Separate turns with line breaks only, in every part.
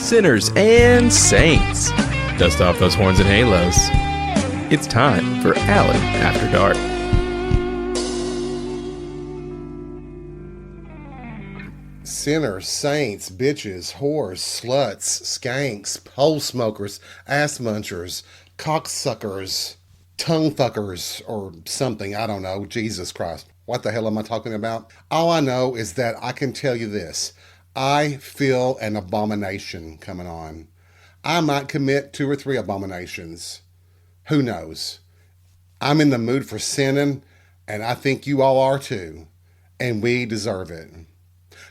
sinners, and saints. Dust off those horns and halos. It's time for Alley After Dark.
Sinners, saints, bitches, whores, sluts, skanks, pole smokers, ass munchers, cocksuckers, tongue fuckers, or something, I don't know. Jesus Christ. What the hell am I talking about? All I know is that I can tell you this. I feel an abomination coming on. I might commit 2 or 3 abominations. Who knows? I'm in the mood for sinning, and I think you all are too. And we deserve it.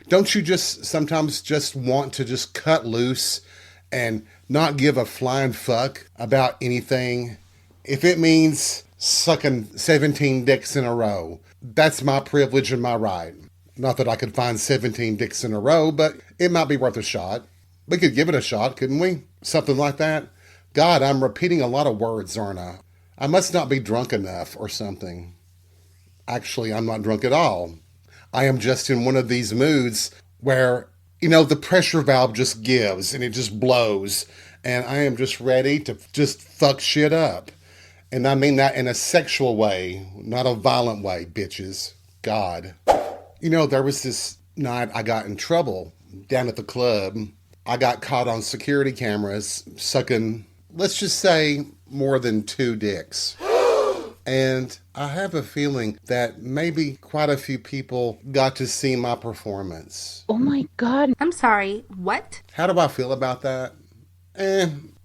Don't you just sometimes just want to just cut loose and not give a flying fuck about anything? If it means sucking 17 dicks in a row, that's my privilege and my right. Not that I could find 17 dicks in a row, but it might be worth a shot. We could give it a shot, couldn't we? Something like that. God, I'm repeating a lot of words, aren't I? I must not be drunk enough or something. Actually, I'm not drunk at all. I am just in one of these moods where, the pressure valve just gives and it just blows. And I am just ready to just fuck shit up. And I mean that in a sexual way, not a violent way, bitches. God. There was this night I got in trouble down at the club. I got caught on security cameras sucking, let's just say, more than 2 dicks. And I have a feeling that maybe quite a few people got to see my performance.
Oh my God.
I'm sorry, what?
How do I feel about that?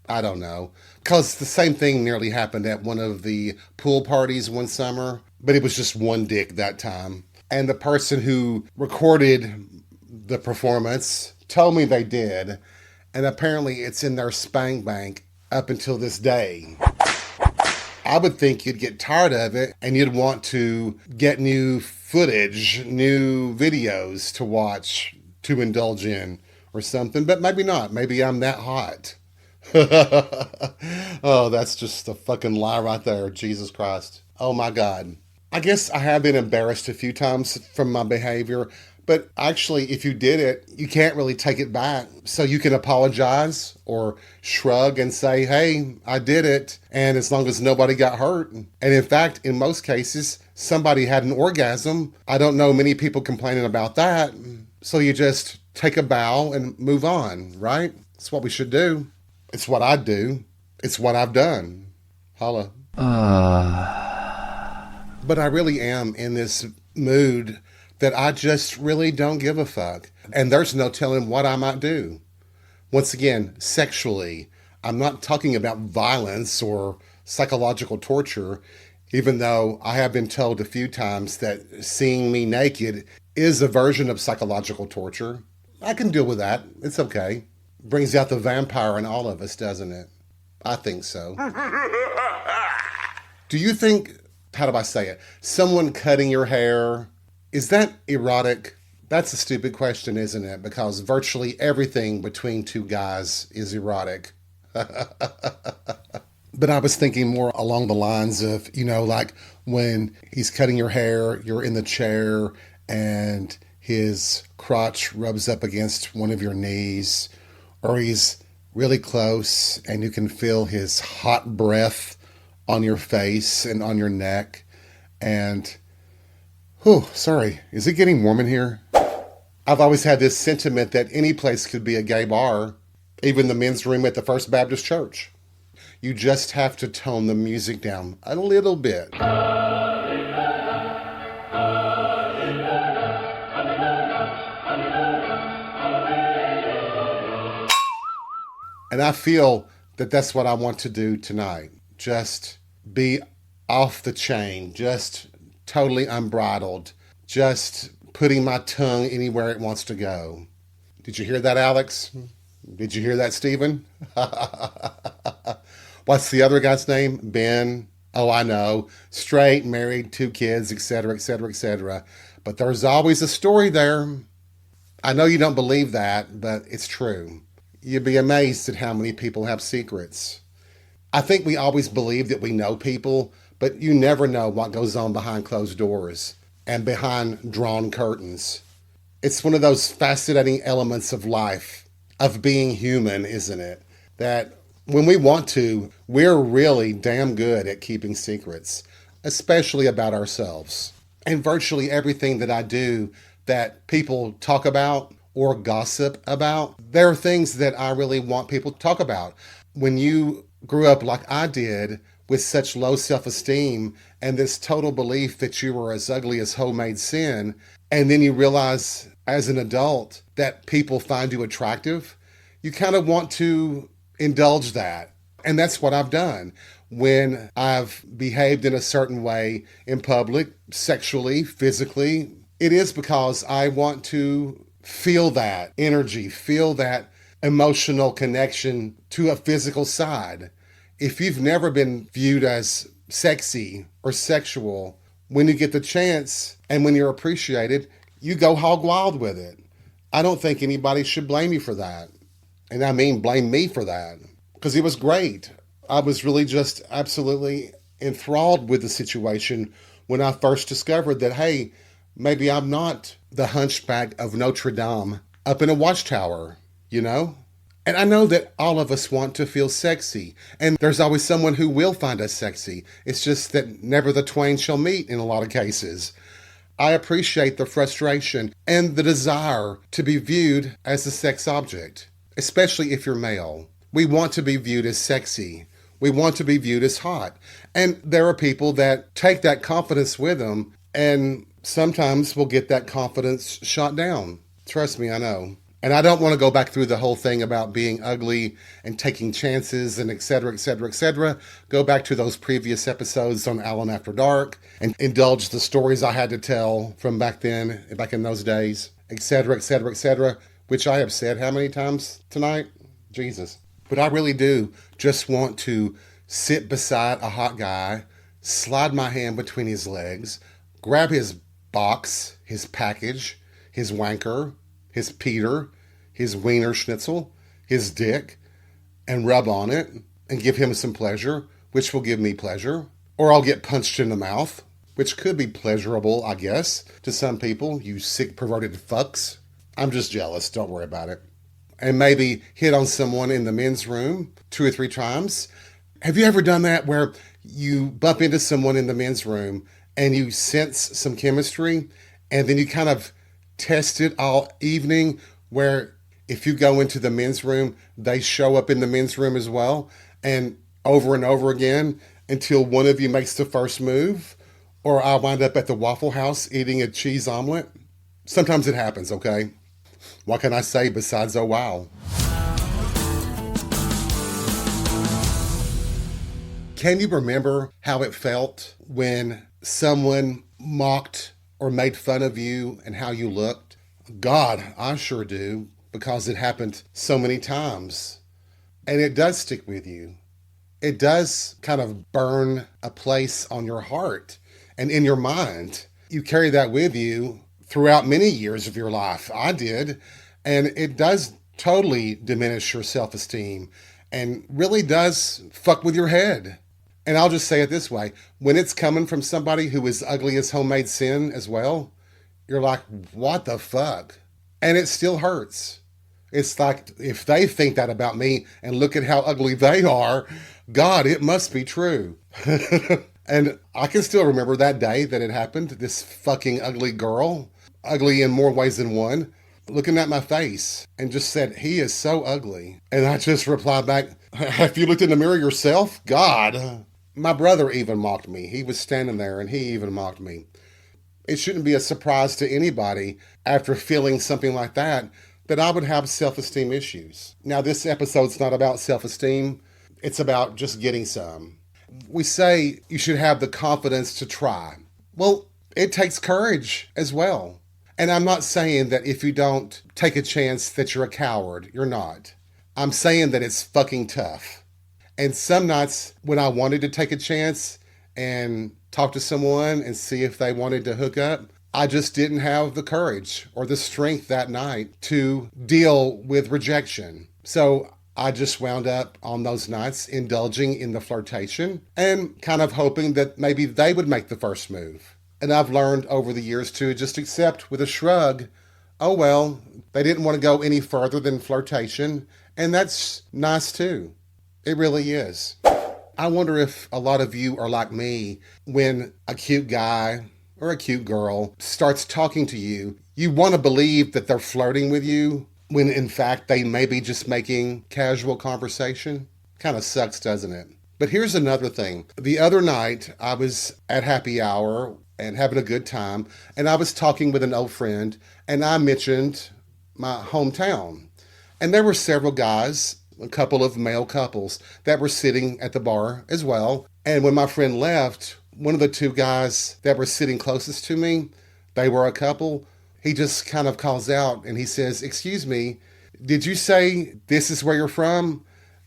I don't know. Because the same thing nearly happened at one of the pool parties one summer, but it was just 1 dick that time. And the person who recorded the performance told me they did. And apparently it's in their spank bank up until this day. I would think you'd get tired of it and you'd want to get new footage, new videos to watch, to indulge in or something. But maybe not. Maybe I'm that hot. Oh, that's just a fucking lie right there. Jesus Christ. Oh my God. I guess I have been embarrassed a few times from my behavior, but actually if you did it, you can't really take it back. So you can apologize or shrug and say, hey, I did it. And as long as nobody got hurt. And in fact, in most cases, somebody had an orgasm. I don't know many people complaining about that. So you just take a bow and move on, right? It's what we should do. It's what I do. It's what I've done. Holla. But I really am in this mood that I just really don't give a fuck. And there's no telling what I might do. Once again, sexually, I'm not talking about violence or psychological torture, even though I have been told a few times that seeing me naked is a version of psychological torture. I can deal with that. It's okay. Brings out the vampire in all of us, doesn't it? I think so. Do you think, how do I say it? Someone cutting your hair, is that erotic? That's a stupid question, isn't it? Because virtually everything between 2 guys is erotic. But I was thinking more along the lines of, like when he's cutting your hair, you're in the chair and his crotch rubs up against one of your knees, or he's really close and you can feel his hot breath on your face and on your neck. And, sorry, is it getting warm in here? I've always had this sentiment that any place could be a gay bar, even the men's room at the First Baptist Church. You just have to tone the music down a little bit. And I feel that that's what I want to do tonight. Just be off the chain, just totally unbridled, just putting my tongue anywhere it wants to go. Did you hear that, Alex? Did you hear that, Stephen? What's the other guy's name? Ben? Oh, I know. Straight, married, 2 kids, etc., etc., etc. But there's always a story there. I know you don't believe that, but it's true. You'd be amazed at how many people have secrets. I think we always believe that we know people, but you never know what goes on behind closed doors and behind drawn curtains. It's one of those fascinating elements of life. of being human, isn't it? That when we want to, we're really damn good at keeping secrets, especially about ourselves. And virtually everything that I do that people talk about or gossip about, there are things that I really want people to talk about. When you grew up like I did, with such low self esteem and this total belief that you were as ugly as homemade sin, and then you realize as an adult that people find you attractive, you kind of want to indulge that. And that's what I've done. When I've behaved in a certain way in public, sexually, physically, it is because I want to feel that energy, feel that emotional connection to a physical side. If you've never been viewed as sexy or sexual, when you get the chance and when you're appreciated, you go hog wild with it. I don't think anybody should blame you for that. And I mean blame me for that. Because it was great. I was really just absolutely enthralled with the situation when I first discovered that, hey, maybe I'm not the hunchback of Notre Dame up in a watchtower, you know? And I know that all of us want to feel sexy, and there's always someone who will find us sexy. It's just that never the twain shall meet in a lot of cases. I appreciate the frustration and the desire to be viewed as a sex object, especially if you're male. We want to be viewed as sexy. We want to be viewed as hot. And there are people that take that confidence with them and sometimes will get that confidence shot down. Trust me, I know. And I don't want to go back through the whole thing about being ugly and taking chances and et cetera, et cetera, et cetera. Go back to those previous episodes on Alan After Dark and indulge the stories I had to tell from back then, back in those days, et cetera, et cetera, et cetera, which I have said how many times tonight? Jesus. But I really do just want to sit beside a hot guy, slide my hand between his legs, grab his box, his package, his wanker, his Peter, his wiener schnitzel, his dick, and rub on it and give him some pleasure, which will give me pleasure. Or I'll get punched in the mouth, which could be pleasurable, I guess, to some people, you sick, perverted fucks. I'm just jealous, don't worry about it. And maybe hit on someone in the men's room 2 or 3 times. Have you ever done that where you bump into someone in the men's room and you sense some chemistry and then you kind of test it all evening where if you go into the men's room, they show up in the men's room as well, and over again until one of you makes the first move, or I wind up at the Waffle House eating a cheese omelet? Sometimes it happens, okay? What can I say besides oh wow? Can you remember how it felt when someone mocked or made fun of you and how you looked? God, I sure do, because it happened so many times. And it does stick with you. It does kind of burn a place on your heart and in your mind. You carry that with you throughout many years of your life. I did. And it does totally diminish your self-esteem and really does fuck with your head. And I'll just say it this way. When it's coming from somebody who is ugly as homemade sin as well, you're like, what the fuck? And it still hurts. It's like, if they think that about me and look at how ugly they are, God, it must be true. And I can still remember that day that it happened. This fucking ugly girl, ugly in more ways than one, looking at my face and just said, he is so ugly. And I just replied back, have you looked in the mirror yourself? God. My brother even mocked me. He was standing there and he even mocked me. It shouldn't be a surprise to anybody after feeling something like that I would have self-esteem issues. Now, this episode's not about self-esteem. It's about just getting some. We say you should have the confidence to try. Well, it takes courage as well. And I'm not saying that if you don't take a chance that you're a coward. You're not. I'm saying that it's fucking tough. And some nights when I wanted to take a chance and talk to someone and see if they wanted to hook up, I just didn't have the courage or the strength that night to deal with rejection. So I just wound up on those nights indulging in the flirtation and kind of hoping that maybe they would make the first move. And I've learned over the years to just accept with a shrug, oh well, They didn't want to go any further than flirtation, and that's nice too. It really is. I wonder if a lot of you are like me when a cute guy or a cute girl starts talking to you. You want to believe that they're flirting with you when in fact they may be just making casual conversation. Kind of sucks, doesn't it? But here's another thing. The other night, I was at happy hour and having a good time, and I was talking with an old friend, and I mentioned my hometown. And there were several guys, a couple of male couples, that were sitting at the bar as well. And when my friend left, one of the two guys that were sitting closest to me, they were a couple, he just kind of calls out and he says, "Excuse me, did you say this is where you're from?"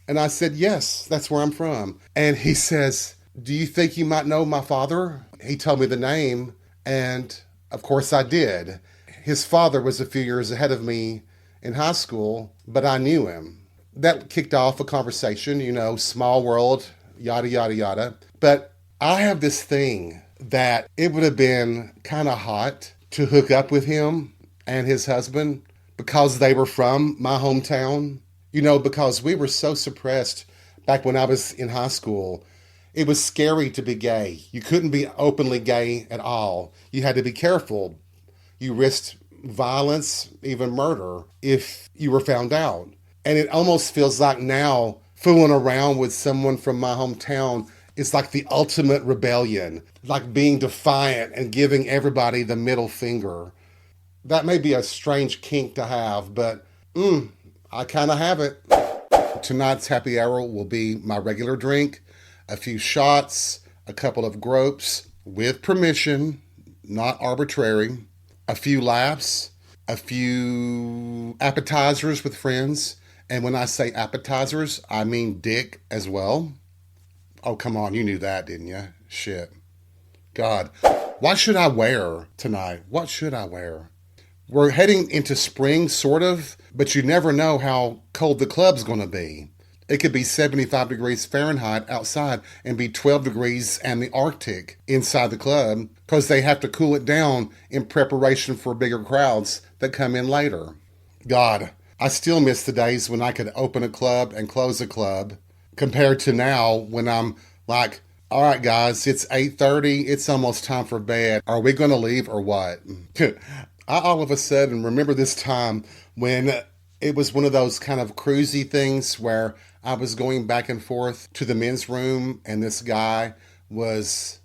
And I said, "Yes, that's where I'm from." And he says, "Do you think you might know my father?" He told me the name, and of course I did. His father was a few years ahead of me in high school, but I knew him. That kicked off a conversation, small world, yada, yada, yada. But I have this thing that it would have been kind of hot to hook up with him and his husband because they were from my hometown. Because we were so suppressed back when I was in high school. It was scary to be gay. You couldn't be openly gay at all. You had to be careful. You risked violence, even murder, if you were found out. And it almost feels like now fooling around with someone from my hometown is like the ultimate rebellion, like being defiant and giving everybody the middle finger. That may be a strange kink to have, but I kind of have it. Tonight's happy hour will be my regular drink, a few shots, a couple of gropes with permission, not arbitrary, a few laughs, a few appetizers with friends. And when I say appetizers, I mean dick as well. Oh, come on, you knew that, didn't you? Shit. God, what should I wear tonight? What should I wear? We're heading into spring, sort of, but you never know how cold the club's going to be. It could be 75 degrees Fahrenheit outside and be 12 degrees and the Arctic inside the club because they have to cool it down in preparation for bigger crowds that come in later. God, I still miss the days when I could open a club and close a club compared to now when I'm like, all right, guys, it's 8:30. It's almost time for bed. Are we going to leave or what? I all of a sudden remember this time when it was one of those kind of cruisy things where I was going back and forth to the men's room and this guy was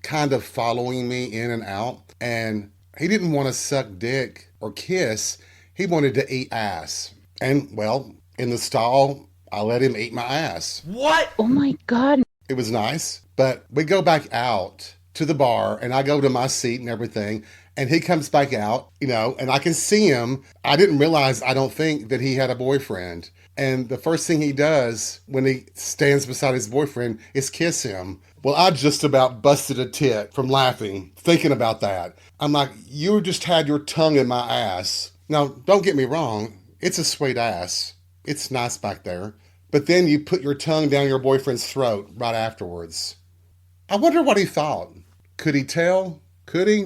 kind of following me in and out. And he didn't want to suck dick or kiss. He wanted to eat ass. And, well, in the stall, I let him eat my ass.
What? Oh my God.
It was nice. But we go back out to the bar and I go to my seat and everything. And he comes back out, and I can see him. I didn't realize, I don't think, that he had a boyfriend. And the first thing he does when he stands beside his boyfriend is kiss him. Well, I just about busted a tit from laughing, thinking about that. I'm like, you just had your tongue in my ass. Now, don't get me wrong. It's a sweet ass. It's nice back there. But then you put your tongue down your boyfriend's throat right afterwards. I wonder what he thought. Could he tell? Could he?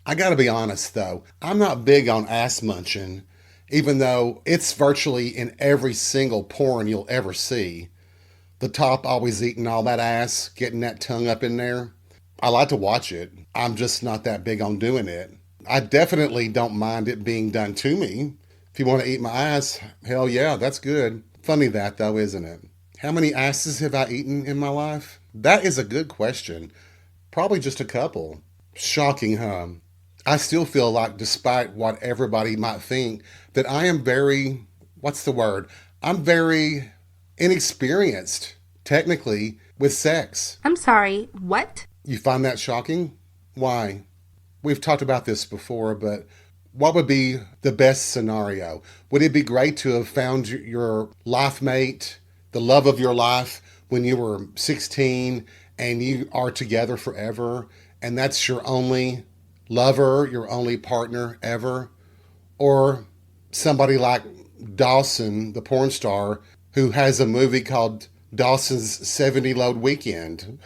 I gotta be honest though, I'm not big on ass munching, even though it's virtually in every single porn you'll ever see. The top always eating all that ass, getting that tongue up in there. I like to watch it. I'm just not that big on doing it. I definitely don't mind it being done to me. If you want to eat my ass, hell yeah, that's good. Funny that though, isn't it? How many asses have I eaten in my life? That is a good question. Probably just a couple. Shocking, huh? I still feel like, despite what everybody might think, that I am very, I'm very inexperienced, technically, with sex.
I'm sorry, what?
You find that shocking? Why? We've talked about this before, but what would be the best scenario? Would it be great to have found your life mate, the love of your life, when you were 16 and you are together forever, and that's your only lover, your only partner ever? Or somebody like Dawson, the porn star, who has a movie called Dawson's 70 Load Weekend.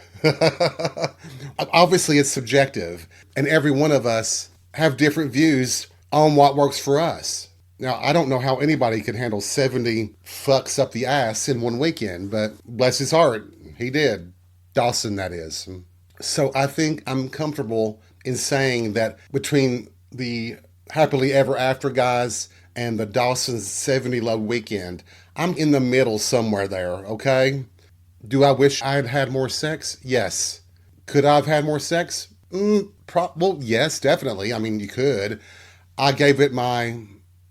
Obviously, it's subjective, and every one of us have different views on what works for us. Now, I don't know how anybody could handle 70 fucks up the ass in one weekend, but bless his heart, he did. Dawson, that is. So I think I'm comfortable in saying that between the Happily Ever After guys and the Dawson's 70 load weekend, I'm in the middle somewhere there, okay? Do I wish I had had more sex? Yes. Could I have had more sex? Well, yes, definitely. I mean, you could. I gave it my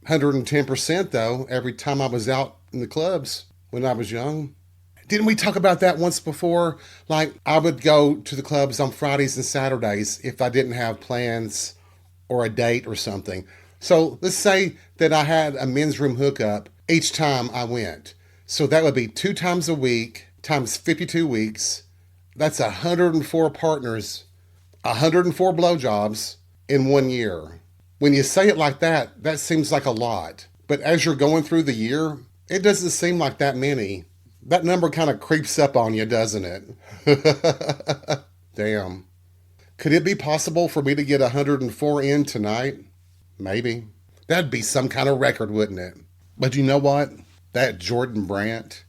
110% though every time I was out in the clubs when I was young. Didn't we talk about that once before? Like, I would go to the clubs on Fridays and Saturdays if I didn't have plans or a date or something. So let's say that I had a men's room hookup each time I went. So that would be 2 times a week times 52 weeks. That's 104 partners, 104 blowjobs in 1 year. When you say it like that, that seems like a lot. But as you're going through the year, it doesn't seem like that many. That number kind of creeps up on you, doesn't it? Damn. Could it be possible for me to get 104 in tonight? Maybe. That'd be some kind of record, wouldn't it? But you know what? That Jordan Brandt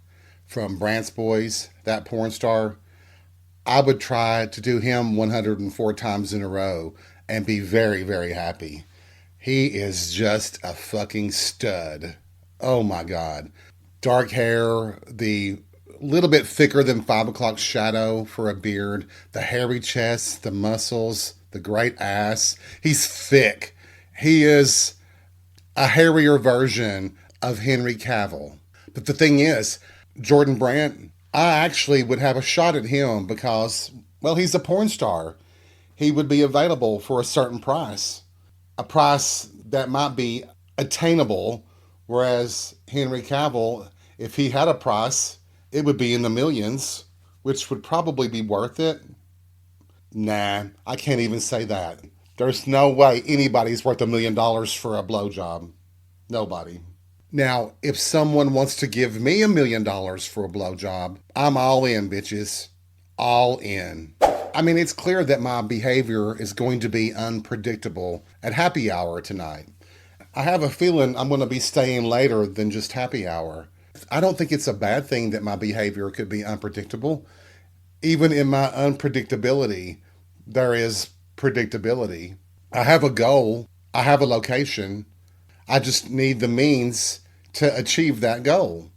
from Brandt's Boys, that porn star, I would try to do him 104 times in a row and be very, very happy. He is just a fucking stud. Oh my God. Dark hair, the little bit thicker than 5 o'clock shadow for a beard, the hairy chest, the muscles, the great ass. He's thick. He is a hairier version of Henry Cavill. But the thing is, Jordan Brandt, I actually would have a shot at him because, well, he's a porn star. He would be available for a certain price, a price that might be attainable, whereas Henry Cavill, if he had a price, it would be in the millions, which would probably be worth it. Nah, I can't even say that. There's no way anybody's worth $1 million for a blowjob. Nobody. Now, if someone wants to give me $1 million for a blowjob, I'm all in, bitches. All in. I mean, it's clear that my behavior is going to be unpredictable at happy hour tonight. I have a feeling I'm going to be staying later than just happy hour. I don't think it's a bad thing that my behavior could be unpredictable. Even in my unpredictability, there is predictability. I have a goal. I have a location. I just need the means to achieve that goal.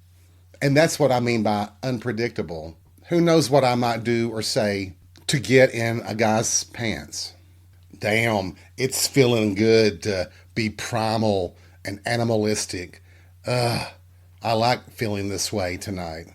And that's what I mean by unpredictable. Who knows what I might do or say to get in a guy's pants? Damn, it's feeling good to be primal and animalistic. I like feeling this way tonight.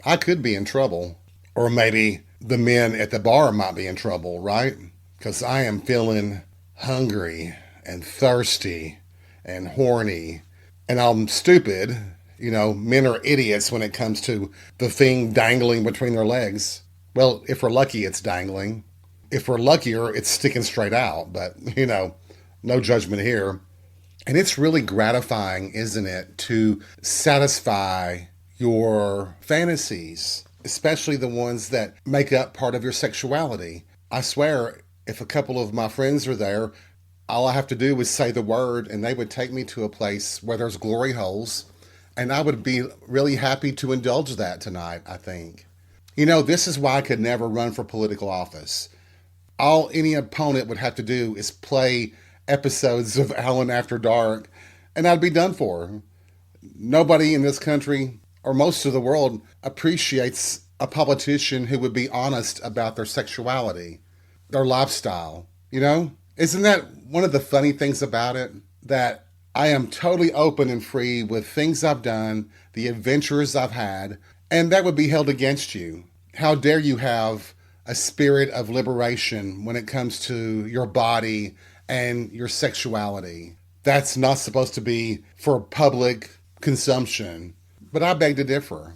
I could be in trouble. Or maybe the men at the bar might be in trouble, right? Because I am feeling hungry and thirsty and horny. And I'm stupid. You know, men are idiots when it comes to the thing dangling between their legs. Well, if we're lucky, it's dangling. If we're luckier, it's sticking straight out. But, you know, no judgment here. And it's really gratifying, isn't it, to satisfy your fantasies, especially the ones that make up part of your sexuality. I swear, if a couple of my friends are there, all I have to do is say the word and they would take me to a place where there's glory holes. And I would be really happy to indulge that tonight, I think. You know, this is why I could never run for political office. All any opponent would have to do is play episodes of Alan After Dark, and I'd be done for. Nobody in this country, or most of the world, appreciates a politician who would be honest about their sexuality, their lifestyle. You know? Isn't that one of the funny things about it? That I am totally open and free with things I've done, the adventures I've had, and that would be held against you. How dare you have a spirit of liberation when it comes to your body and your sexuality? That's not supposed to be for public consumption. But I beg to differ.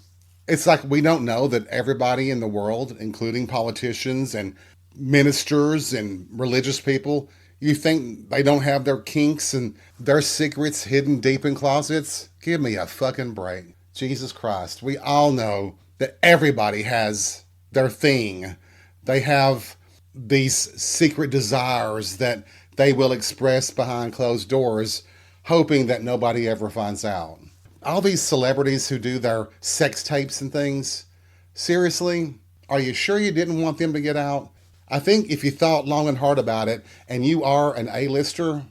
It's like we don't know that everybody in the world, including politicians and ministers and religious people, you think they don't have their kinks and their secrets hidden deep in closets? Give me a fucking break. Jesus Christ. We all know that everybody has their thing. They have these secret desires that they will express behind closed doors, hoping that nobody ever finds out. All these celebrities who do their sex tapes and things, seriously, are you sure you didn't want them to get out? I think if you thought long and hard about it, and you are an A-lister,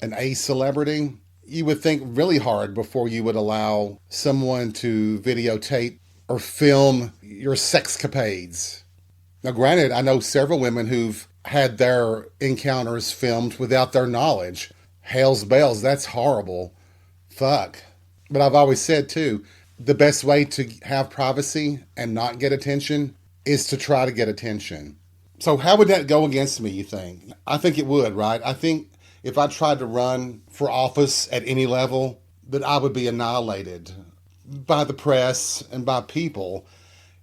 an A-celebrity, you would think really hard before you would allow someone to videotape or film your sexcapades. Now, granted, I know several women who've had their encounters filmed without their knowledge. Hell's bells, that's horrible. Fuck. But I've always said, too, the best way to have privacy and not get attention is to try to get attention. So how would that go against me, you think? I think it would, right? I think if I tried to run for office at any level, that I would be annihilated by the press and by people.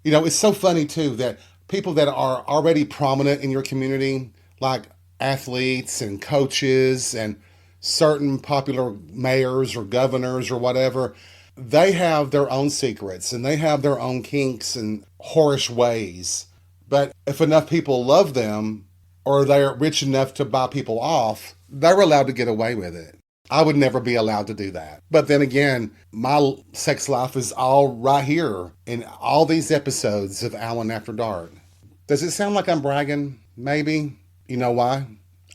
You know, it's so funny, too, that people that are already prominent in your community, like athletes and coaches and certain popular mayors or governors or whatever, they have their own secrets and they have their own kinks and whorish ways. But if enough people love them or they're rich enough to buy people off, they're allowed to get away with it. I would never be allowed to do that. But then again, my sex life is all right here in all these episodes of Alan After Dark. Does it sound like I'm bragging? Maybe. You know why?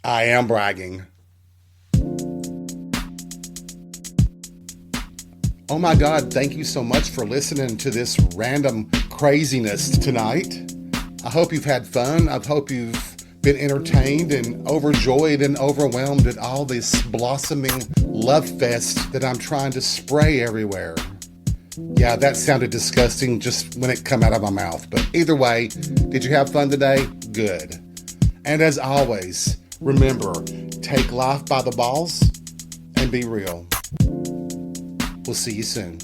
I am bragging. Oh my God, thank you so much for listening to this random craziness tonight. I hope you've had fun. I hope you've been entertained and overjoyed and overwhelmed at all this blossoming love fest that I'm trying to spray everywhere. Yeah, that sounded disgusting just when it come out of my mouth. But either way, did you have fun today? Good. And as always, remember, take life by the balls and be real. We'll see you soon.